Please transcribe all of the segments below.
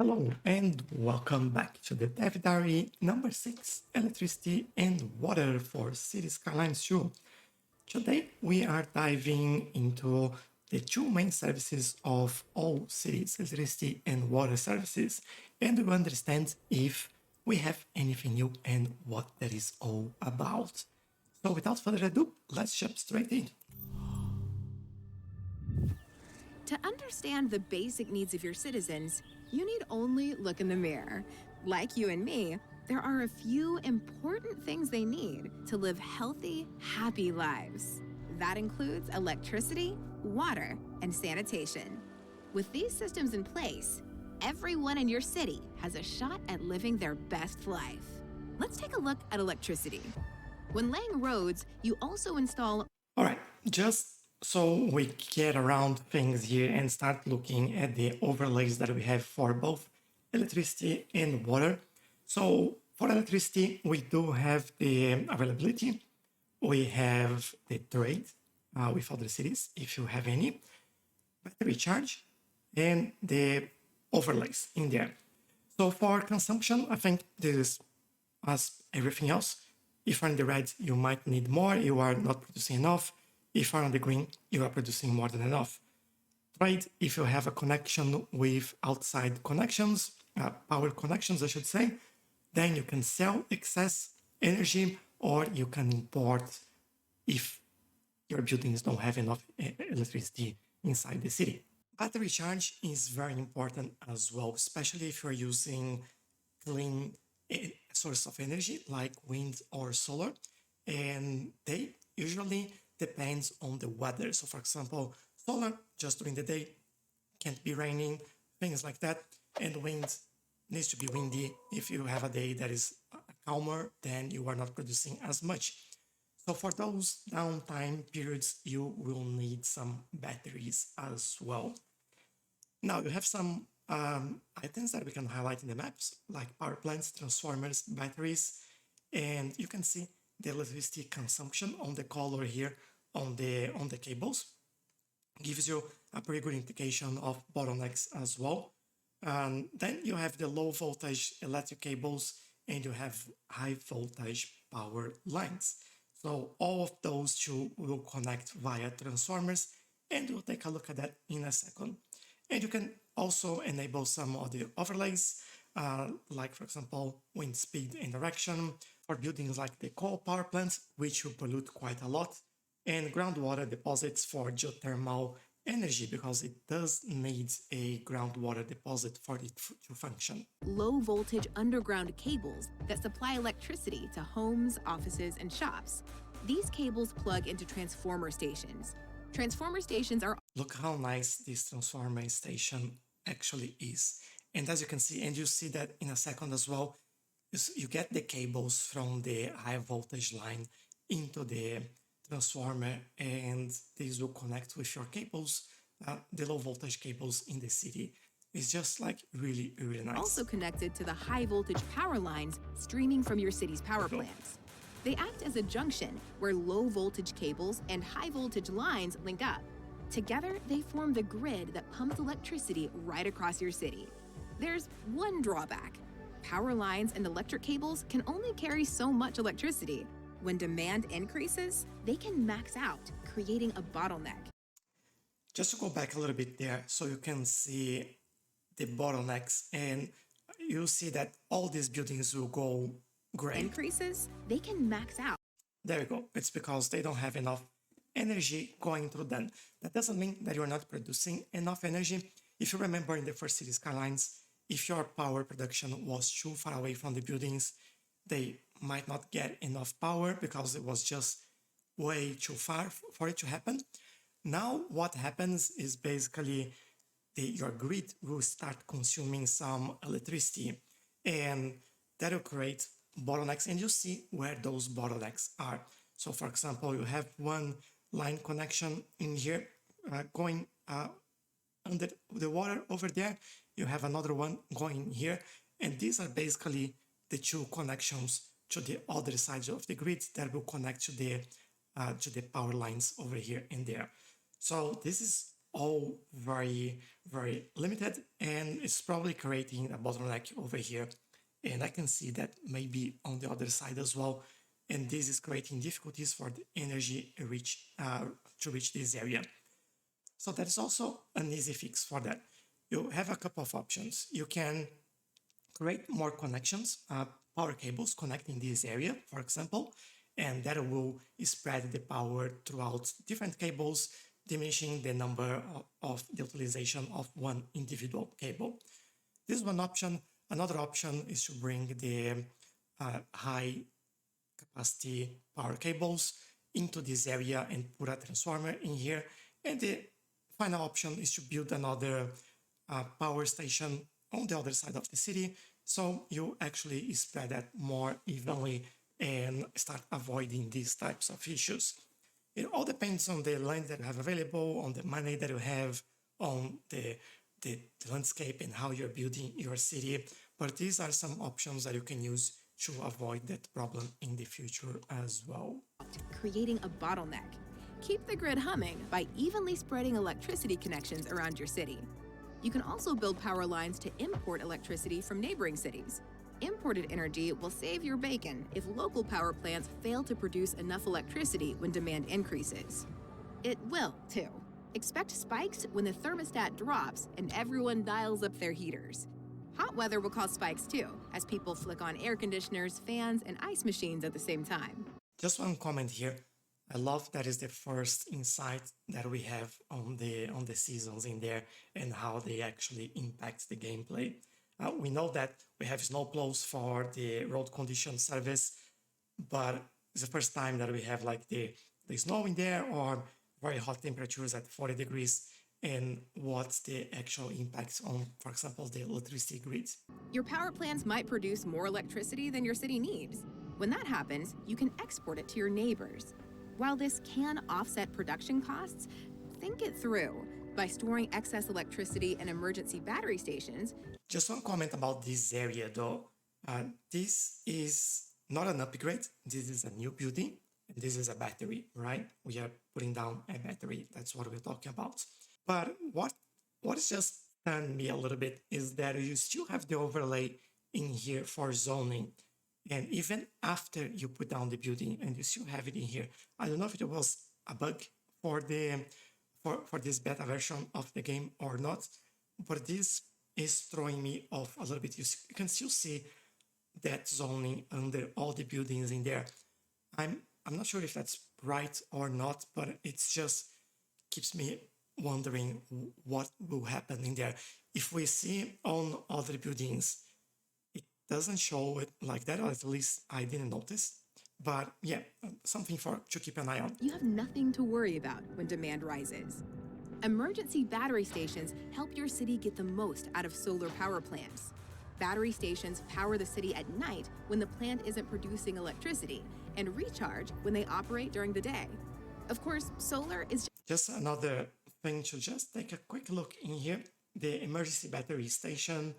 Hello and welcome back to the Dev Diary number 6, Electricity and Water for Cities Skylines 2. Today we are diving into the two main services of all cities, electricity and water services, and we understand if we have anything new and what that is all about. So without further ado, let's jump straight in. To understand the basic needs of your citizens, you need only look in the mirror. Like you and me, there are a few important things they need to live healthy, happy lives. That includes electricity, water, and sanitation. With these systems in place, everyone in your city has a shot at living their best life. Let's take a look at electricity. When laying roads, you also install. All right, just so we get around things here and start looking at the overlays that we have for both electricity and water. So for electricity, we do have the availability. We have the trade with other cities, if you have any, battery charge, and the overlays in there. So for consumption, I think this is as everything else. If you're in the red, you might need more, you are not producing enough. If you're on the green, you are producing more than enough. Right? If you have a connection with outside connections, power connections, I should say, then you can sell excess energy or you can import if your buildings don't have enough electricity inside the city. Battery charge is very important as well, especially if you're using clean source of energy like wind or solar, and they usually depends on the weather. So for example, solar just during the day, can't be raining, things like that, and wind needs to be windy. If you have a day that is calmer, then you are not producing as much. So for those downtime periods, you will need some batteries as well. Now you have some items that we can highlight in the maps, like power plants, transformers, batteries, and you can see the electricity consumption on the color here on the cables. Gives you a pretty good indication of bottlenecks as well. Then you have the low voltage electric cables and you have high voltage power lines. So all of those two will connect via transformers, and we'll take a look at that in a second. And you can also enable some of the overlays, like for example, wind speed and direction for buildings like the coal power plants, which will pollute quite a lot, and groundwater deposits for geothermal energy because it does need a groundwater deposit for it to function. Low voltage underground cables that supply electricity to homes, offices, and shops. These cables plug into transformer stations. Transformer stations are. Look how nice this transformer station actually is. And as you can see, and you see that in a second as well, you get the cables from the high voltage line into the transformer, and these will connect with your cables, the low voltage cables in the city. It's just like really, really nice. Also connected to the high voltage power lines streaming from your city's power plants. They act as a junction where low voltage cables and high voltage lines link up. Together, they form the grid that pumps electricity right across your city. There's one drawback. Power lines and electric cables can only carry so much electricity. When demand increases, they can max out, creating a bottleneck. Just to go back a little bit there, so you can see the bottlenecks, and you'll see that all these buildings will go gray. Increases, they can max out. There we go. It's because they don't have enough energy going through them. That doesn't mean that you're not producing enough energy. If you remember in the first Cities Skylines, if your power production was too far away from the buildings, they might not get enough power because it was just way too far for it to happen. Now what happens is basically your grid will start consuming some electricity, and that will create bottlenecks, and you see where those bottlenecks are. So for example, you have one line connection in here going under the water over there. You have another one going here, and these are basically the two connections to the other sides of the grid that will connect to the power lines over here and there. So this is all very, very limited, and it's probably creating a bottleneck over here. And I can see that maybe on the other side as well. And this is creating difficulties for the energy to reach this area. So that is also an easy fix for that. You have a couple of options. You can create more connections, power cables connecting this area, for example, and that will spread the power throughout different cables, diminishing the number of the utilization of one individual cable. This is one option. Another option is to bring the high capacity power cables into this area and put a transformer in here. And the final option is to build another power station on the other side of the city, so you actually spread that more evenly and start avoiding these types of issues. It all depends on the land that you have available, on the money that you have, on the landscape and how you're building your city. But these are some options that you can use to avoid that problem in the future as well. Creating a bottleneck. Keep the grid humming by evenly spreading electricity connections around your city. You can also build power lines to import electricity from neighboring cities. Imported energy will save your bacon if local power plants fail to produce enough electricity when demand increases. It will, too. Expect spikes when the thermostat drops and everyone dials up their heaters. Hot weather will cause spikes too, as people flick on air conditioners, fans, and ice machines at the same time. Just one comment here. I love that is the first insight that we have on the seasons in there and how they actually impact the gameplay. We know that we have snowplows for the road condition service, but it's the first time that we have like the snow in there or very hot temperatures at 40 degrees, and what's the actual impact on, for example, the electricity grid. Your power plants might produce more electricity than your city needs. When that happens, you can export it to your neighbors. While this can offset production costs, think it through. By storing excess electricity in emergency battery stations. Just one comment about this area though. This is not an upgrade, this is a new building, and this is a battery, right? We are putting down a battery, that's what we're talking about. But what is just stunned me a little bit is that you still have the overlay in here for zoning. And even after you put down the building and you still have it in here, I don't know if it was a bug for this beta version of the game or not, but this is throwing me off a little bit. You can still see that zoning under all the buildings in there. I'm not sure if that's right or not, but it's just keeps me wondering what will happen in there. If we see on other buildings, it doesn't show it like that, or at least I didn't notice. But yeah, something to keep an eye on. You have nothing to worry about when demand rises. Emergency battery stations help your city get the most out of solar power plants. Battery stations power the city at night when the plant isn't producing electricity and recharge when they operate during the day. Of course, solar is just another thing to just take a quick look in here. The emergency battery station,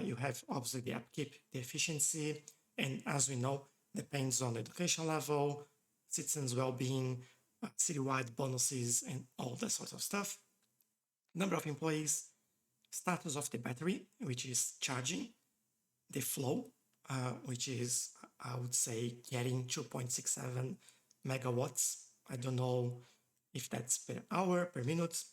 you have obviously the upkeep, the efficiency, and as we know, depends on the education level, citizens' well-being, citywide bonuses, and all that sort of stuff. Number of employees, status of the battery, which is charging, the flow, which is, I would say, getting 2.67 megawatts. I don't know if that's per hour, per minute.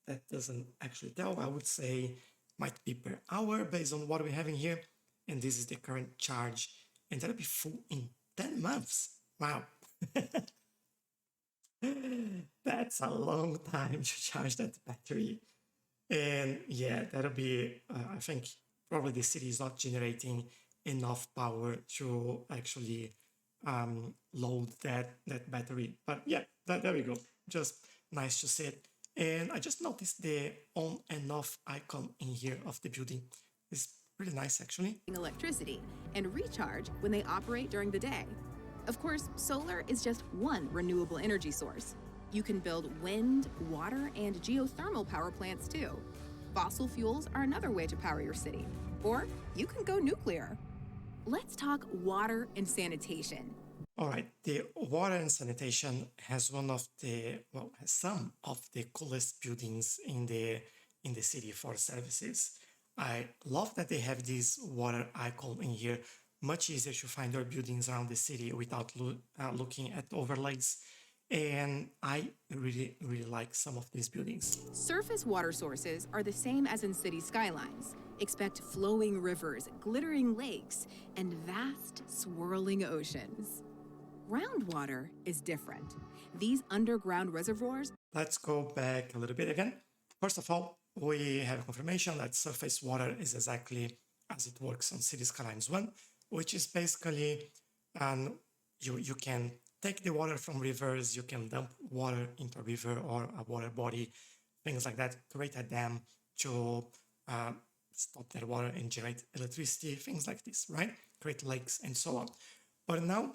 That doesn't actually tell. I would say might be per hour based on what we have in here. And this is the current charge. And that'll be full in 10 months. Wow. That's a long time to charge that battery. And yeah, that'll be, I think, probably the city is not generating enough power to actually load that battery. But yeah, there we go. Just nice to see it. And I just noticed the on and off icon in here of the building. It's pretty nice, actually. Electricity and recharge when they operate during the day. Of course, solar is just one renewable energy source. You can build wind, water, and geothermal power plants too. Fossil fuels are another way to power your city. Or you can go nuclear. Let's talk water and sanitation. All right, the water and sanitation has one of the well, has some of the coolest buildings in the city for services. I love that they have this water icon in here. Much easier to find your buildings around the city without looking at overlays. And I really like some of these buildings. Surface water sources are the same as in city skylines. Expect flowing rivers, glittering lakes, and vast, swirling oceans. Groundwater is different. These underground reservoirs. Let's go back a little bit again. First of all, we have confirmation that surface water is exactly as it works on Cities Skylines 1, which is basically you can take the water from rivers, you can dump water into a river or a water body, things like that, create a dam to stop that water and generate electricity, things like this, right? Create lakes and so on. But now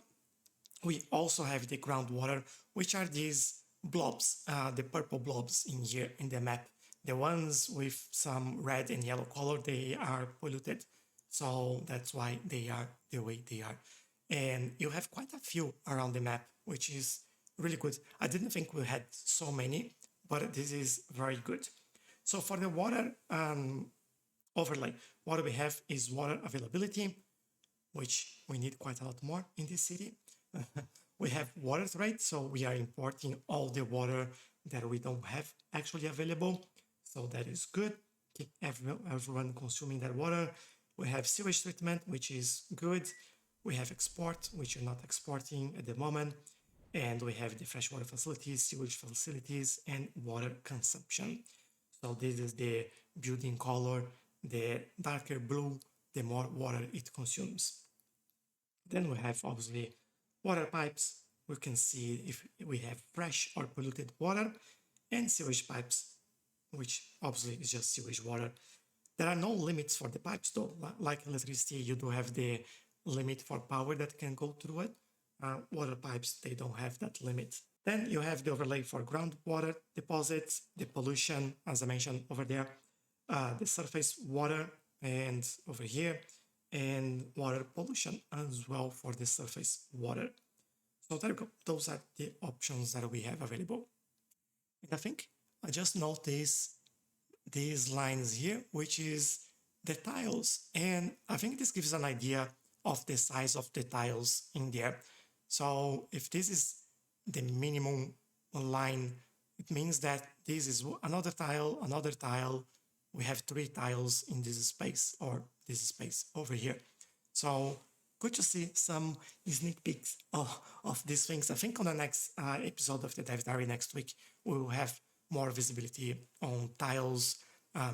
we also have the groundwater, which are these blobs, the purple blobs in here in the map. The ones with some red and yellow color, they are polluted. So that's why they are the way they are. And you have quite a few around the map, which is really good. I didn't think we had so many, but this is very good. So for the water overlay, what we have is water availability, which we need quite a lot more in this city. We have water rate, so we are importing all the water that we don't have actually available. So that is good. Keep everyone consuming that water. We have sewage treatment, which is good. We have export, which you're not exporting at the moment. And we have the freshwater facilities, sewage facilities, and water consumption. So this is the building color. The darker blue, the more water it consumes. Then we have obviously water pipes. We can see if we have fresh or polluted water, and sewage pipes, which obviously is just sewage water. There are no limits for the pipes though. Like electricity, you do have the limit for power that can go through it. Water pipes, they don't have that limit. Then you have the overlay for groundwater deposits, the pollution, as I mentioned over there, the surface water, and over here, and water pollution as well for the surface water. So there you go. Those are the options that we have available. And I think I just noticed these lines here, which is the tiles. And I think this gives an idea of the size of the tiles in there. So if this is the minimum line, it means that this is another tile. We have 3 tiles in this space, or this space over here. So good to see some sneak peeks of these things. I think on the next episode of the Dev Diary next week, we will have more visibility on tiles,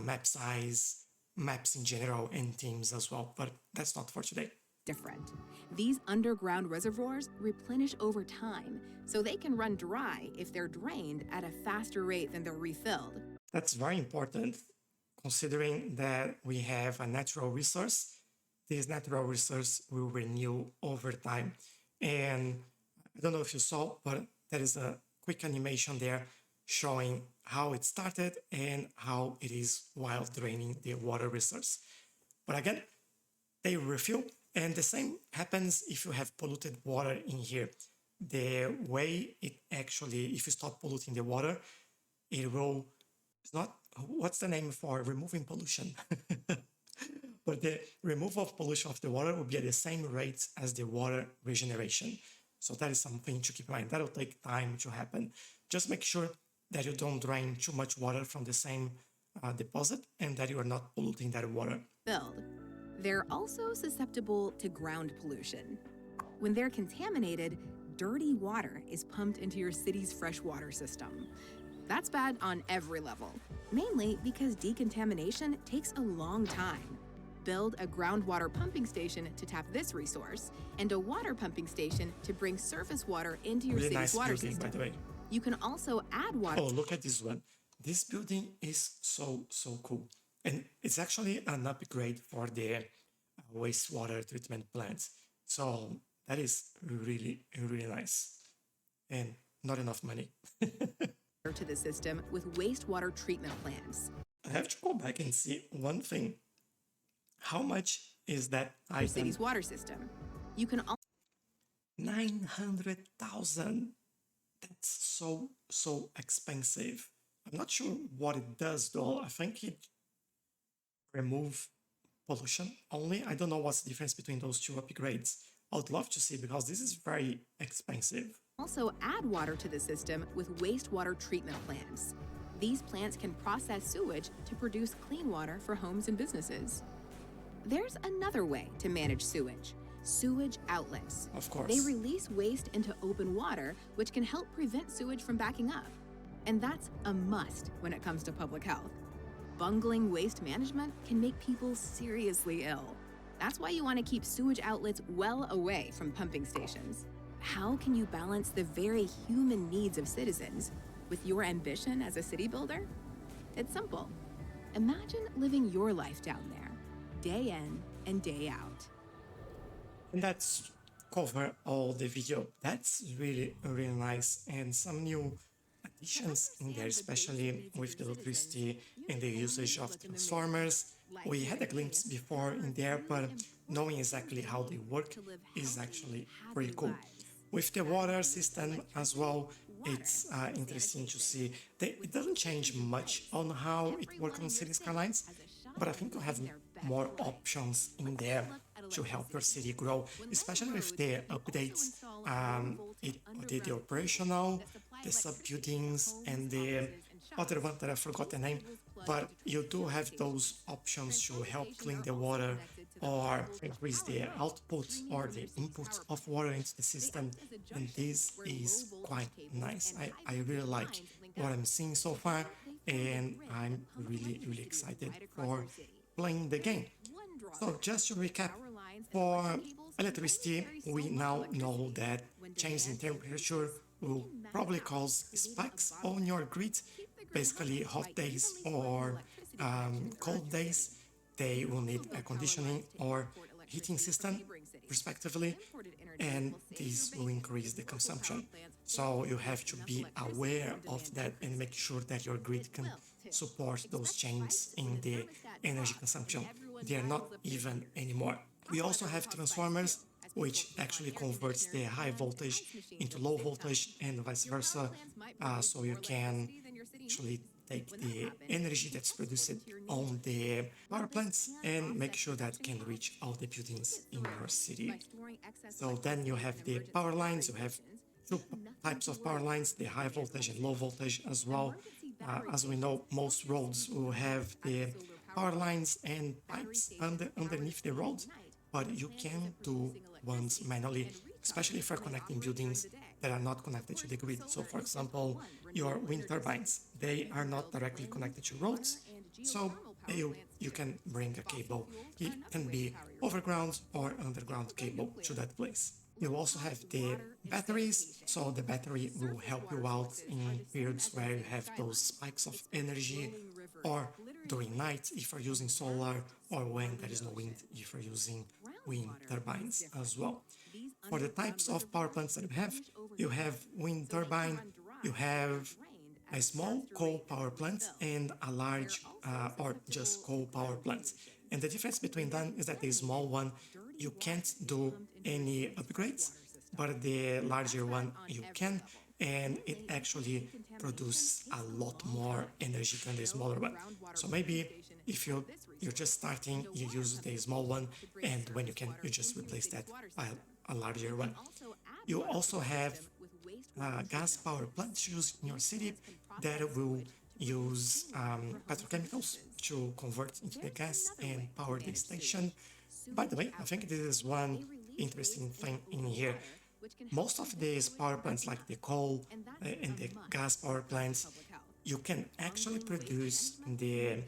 map size, maps in general, and themes as well. But that's not for today. Different. These underground reservoirs replenish over time, so they can run dry if they're drained at a faster rate than they're refilled. That's very important, considering that we have a natural resource. This natural resource will renew over time. And I don't know if you saw, but there is a quick animation there showing how it started and how it is while draining the water resource. But again, they refill, and the same happens if you have polluted water in here. The way it actually, if you stop polluting the water, it will, it's not, what's the name for removing pollution? But the removal of pollution of the water will be at the same rate as the water regeneration. So that is something to keep in mind. That will take time to happen. Just make sure that you don't drain too much water from the same deposit and that you are not polluting that water. Filled. They're also susceptible to ground pollution. When they're contaminated, dirty water is pumped into your city's freshwater system. That's bad on every level, mainly because decontamination takes a long time. Build a groundwater pumping station to tap this resource, and a water pumping station to bring surface water into your Really city's nice water building, system. by the way. You can also add water. Oh, look at this one. This building is so cool. And it's actually an upgrade for the wastewater treatment plant. So that is really nice. And not enough money. to the system with wastewater treatment plants. I have to go back and see one thing. How much is that Your item? city's water system. You can 900,000. That's so expensive. I'm not sure what it does though. I think it remove pollution only. I don't know what's the difference between those two upgrades. I would love to see because this is very expensive. Also, add water to the system with wastewater treatment plants. These plants can process sewage to produce clean water for homes and businesses. There's another way to manage sewage outlets. Of course. They release waste into open water, which can help prevent sewage from backing up. And that's a must when it comes to public health. Bungling waste management can make people seriously ill. That's why you want to keep sewage outlets well away from pumping stations. How can you balance the very human needs of citizens with your ambition as a city builder? It's simple. Imagine living your life down there, day in and day out. And that's cover all the video. That's really nice, and some new additions in there, especially with the electricity and the usage of transformers. We had a glimpse before in there, but knowing exactly how they work is actually pretty cool. With the water system as well, it's interesting to see that it doesn't change much on how it works on Cities Skylines, but I think you have more options in there to help your city grow, especially with the updates, the operational, the sub-buildings, and the other one that I forgot the name, but you do have those options to help clean the water or increase the output or the input of water into the system, and this is quite nice. I really like what I'm seeing so far, and I'm really excited for playing the game. So just to recap, for electricity, we now know that change in temperature will probably cause spikes on your grid, basically hot days or cold days. They will need air conditioning or heating system, respectively, and this will increase the consumption. So you have to be aware of that and make sure that your grid can support those changes in the energy consumption. They are not even anymore. We also have transformers, which actually converts the high voltage into low voltage and vice versa. So you can actually take the energy that's produced on the power plants and make sure that can reach all the buildings in your city. So then you have the power lines, you have two types of power lines, the high voltage and low voltage as well. As we know, most roads will have the power lines and pipes underneath the road, but you can do ones manually, especially if you're connecting buildings that are not connected to the grid. So for example, your wind turbines, they are not directly connected to roads, so you can bring a cable. It can be overground or underground cable to that place. You also have the batteries, so the battery will help you out in periods where you have those spikes of energy, or during night if you're using solar, or when there is no wind if you're using wind turbines as well. For the types of power plants that you have wind turbine, you have a small coal power plant and a large or just coal power plant. And the difference between them is that the small one, you can't do any upgrades, but the larger one you can, and it actually produces a lot more energy than the smaller one. So maybe if you're just starting, you use the small one, and when you can, you just replace that by a larger one. You also have gas power plants used in your city that will use petrochemicals to convert into the gas and power the station. By the way, I think this is one interesting thing in here. Most of these power plants, like the coal and the gas power plants, you can actually produce the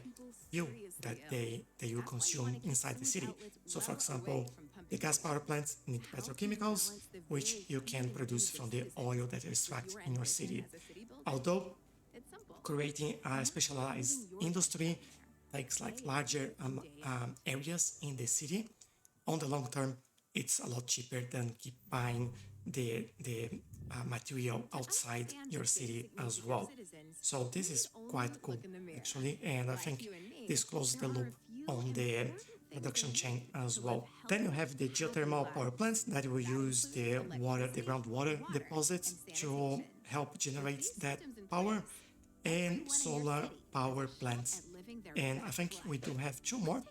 fuel that they will consume inside the city. So for example, the gas power plants need petrochemicals, which you can produce from the oil that is extracted in your city. Although creating a specialized industry takes like larger areas in the city, on the long term, it's a lot cheaper than keep buying the material outside your city as well. So this is quite cool actually, and I think this closes the loop on the production chain as well. Then you have the geothermal power plants that will use the water, the groundwater deposits to help generate that power, and solar power plants. And I think we do have two more.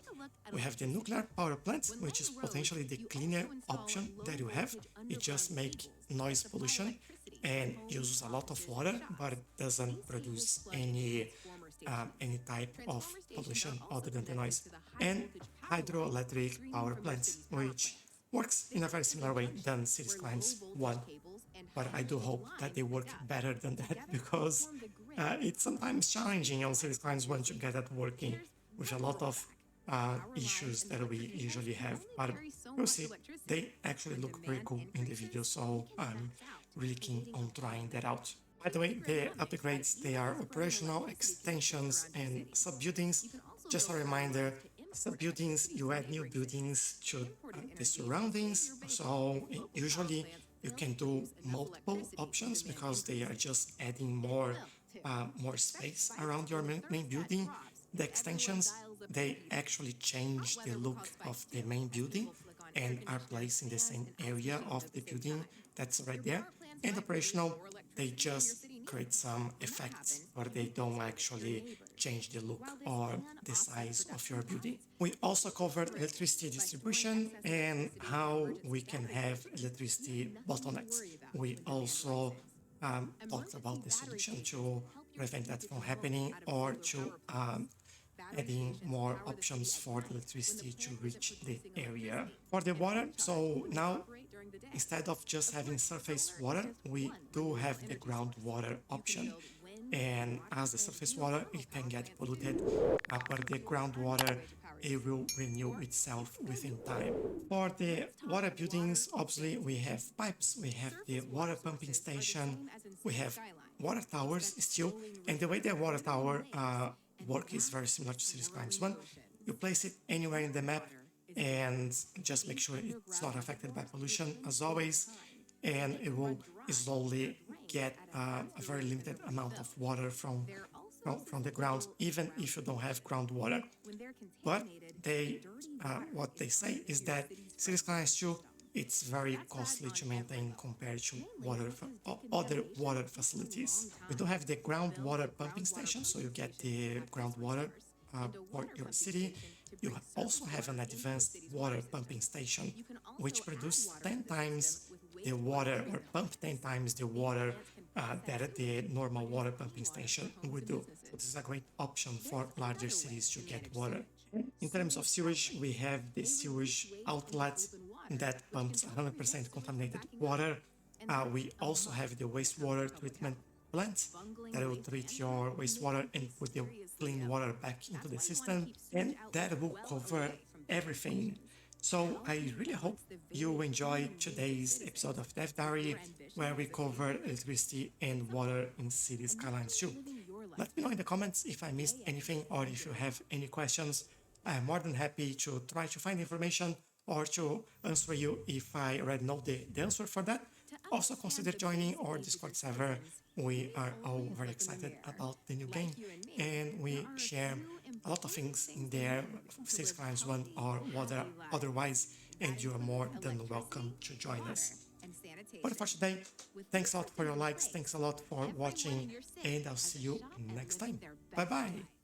We have the nuclear power plants, which is potentially the cleaner option that you have. It just makes noise pollution and uses a lot of water, but it doesn't produce any type of pollution other than the noise. And hydroelectric power plants, which works in a very similar way than Cities Skylines 1. But I do hope that they work better than that, because it's sometimes challenging on Cities Skylines 1 to get that working with a lot of issues that we usually have. But we'll see. They actually look very cool in the video, so I'm really keen on trying that out. By the way, the upgrades, they are operational extensions and sub-buildings. Just a reminder, sub-buildings, you add new buildings to the surroundings. So usually you can do multiple options because they are just adding more space around your main building. The extensions, they actually change the look of the main building and are placed in the same area of the building that's right there. And operational, they just create some effects, but they don't actually change the look or the size of your building. We also covered electricity distribution and how we can have electricity bottlenecks. We also talked about the solution to prevent that from happening, or to adding more options for electricity to reach the area. For the water, so now instead of just having surface water, we do have the groundwater option. And as the surface water, it can get polluted, but the groundwater, it will renew itself within time. For the water buildings, obviously we have pipes, we have the water pumping station, we have water towers still, and the way the water tower work is very similar to Cities Skylines 1. You place it anywhere in the map and just make sure it's not affected by pollution as always, and it will slowly get a very limited amount of water from the ground, even if you don't have groundwater. But what they say is that Cities Skylines 2, it's very costly to maintain compared to other water facilities. We do have the groundwater pumping station, so you get the groundwater for your city. You also have an advanced water pumping station, which produces 10 times the water, or pump 10 times the water that the normal water pumping station would do. So this is a great option for larger cities to get water. In terms of sewage, we have the sewage outlet that pumps 100% contaminated water. We also have the wastewater treatment plant that will treat your wastewater and put the clean water back into the system, and that will cover everything. So I really hope you enjoyed today's episode of Dev Diary, where we covered electricity and water in Cities Skylines 2. Let me know in the comments if I missed anything, or if you have any questions. I am more than happy to try to find information or to answer you if I already know the answer for that. Also consider joining our Discord server. We are all very excited about the new game, and we share a lot of things in there, Cities Skylines 1 or otherwise, and you are more than welcome to join us. But for today, thanks a lot for your likes, thanks a lot for watching, and I'll see you next time. Bye bye!